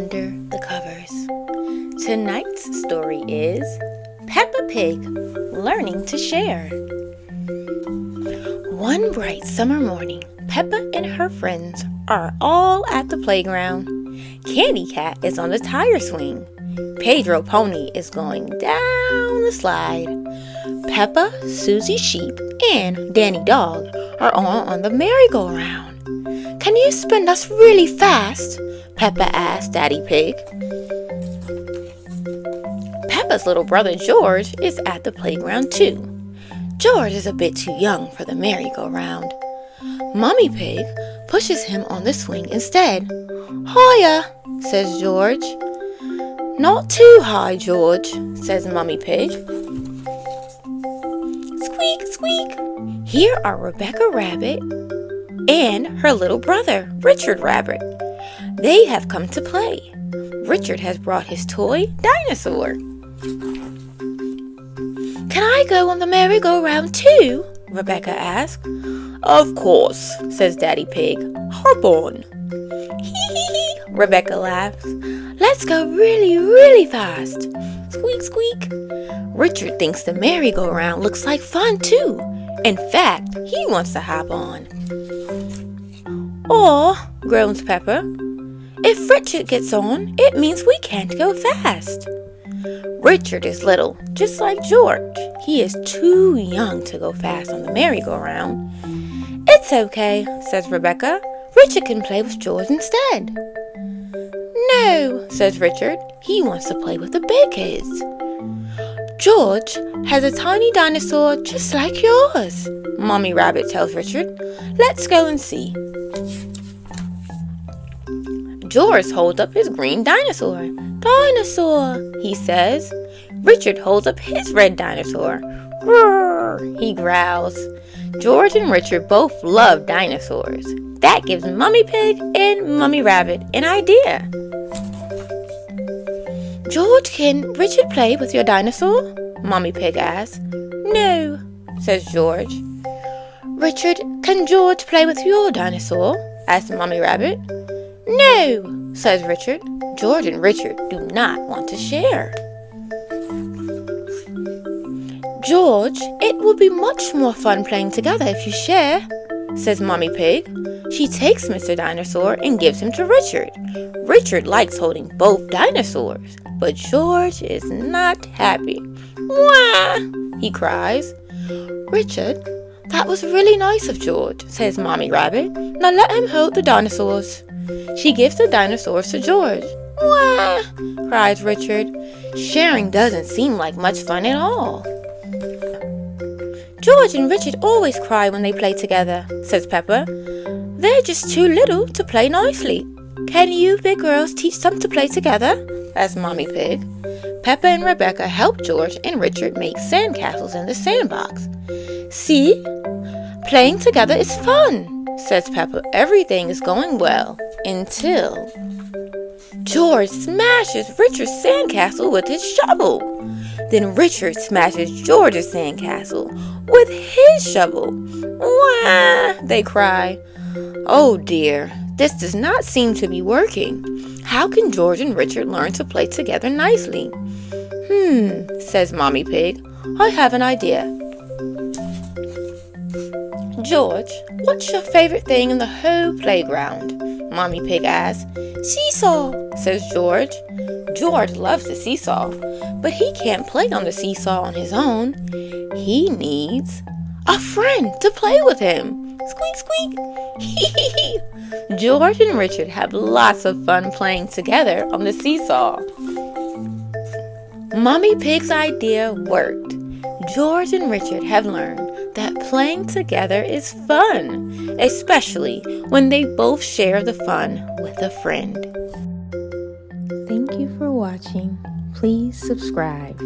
under the covers. Tonight's story is Peppa Pig Learning to Share. One bright summer morning, Peppa and her friends are all at the playground. Candy Cat is on the tire swing. Pedro Pony is going down the slide. Peppa, Susie Sheep, and Danny Dog are on the merry-go-round. "Can you spin us really fast?" Peppa asked Daddy Pig. Peppa's little brother George is at the playground too. George is a bit too young for the merry-go-round. Mummy Pig pushes him on the swing instead. "Higher," says George. "Not too high, George," says Mummy Pig. Squeak, squeak. Here are Rebecca Rabbit and her little brother, Richard Rabbit. They have come to play. Richard has brought his toy dinosaur. "Can I go on the merry-go-round too?" Rebecca asked. "Of course," says Daddy Pig. "Hop on." "Hee hee hee," Rebecca laughs. "Let's go really, really fast." Squeak, squeak. Richard thinks the merry-go-round looks like fun too. In fact, he wants to hop on. "Aw," groans Peppa. "If Richard gets on, it means we can't go fast." Richard is little, just like George. He is too young to go fast on the merry-go-round. "It's okay," says Rebecca. "Richard can play with George instead." "No," says Richard. He wants to play with the big kids. "George has a tiny dinosaur just like yours," Mommy Rabbit tells Richard. "Let's go and see." George holds up his green dinosaur. "Dinosaur," he says. Richard holds up his red dinosaur. "Roar," he growls. George and Richard both love dinosaurs. That gives Mummy Pig and Mummy Rabbit an idea. "George, can Richard play with your dinosaur?" Mummy Pig asks. "No," says George. "Richard, can George play with your dinosaur?" asks Mummy Rabbit. "No," says Richard. George and Richard do not want to share. "George, it would be much more fun playing together if you share," says Mummy Pig. She takes Mr. Dinosaur and gives him to Richard. Richard likes holding both dinosaurs, but George is not happy. "Wah!" he cries. "Richard, that was really nice of George," says Mommy Rabbit. "Now let him hold the dinosaurs." She gives the dinosaurs to George. "Wah!" cries Richard. Sharing doesn't seem like much fun at all. "George and Richard always cry when they play together," says Peppa. "They're just too little to play nicely. Can you big girls teach them to play together?" asks Mommy Pig. Peppa and Rebecca help George and Richard make sandcastles in the sandbox. "See? Playing together is fun," says Peppa. Everything is going well until George smashes Richard's sandcastle with his shovel. Then Richard smashes George's sandcastle with his shovel. "Wah!" they cry. "Oh dear, this does not seem to be working. How can George and Richard learn to play together nicely?" Says Mommy Pig. "I have an idea." "George, what's your favorite thing in the whole playground?" Mommy Pig asks. "Seesaw," says George. George loves the seesaw, but he can't play on the seesaw on his own. He needs a friend to play with him. Squeak, squeak. Hee. George and Richard have lots of fun playing together on the seesaw. Mommy Pig's idea worked. George and Richard have learned that playing together is fun, especially when they both share the fun with a friend. Thank you for watching. Please subscribe.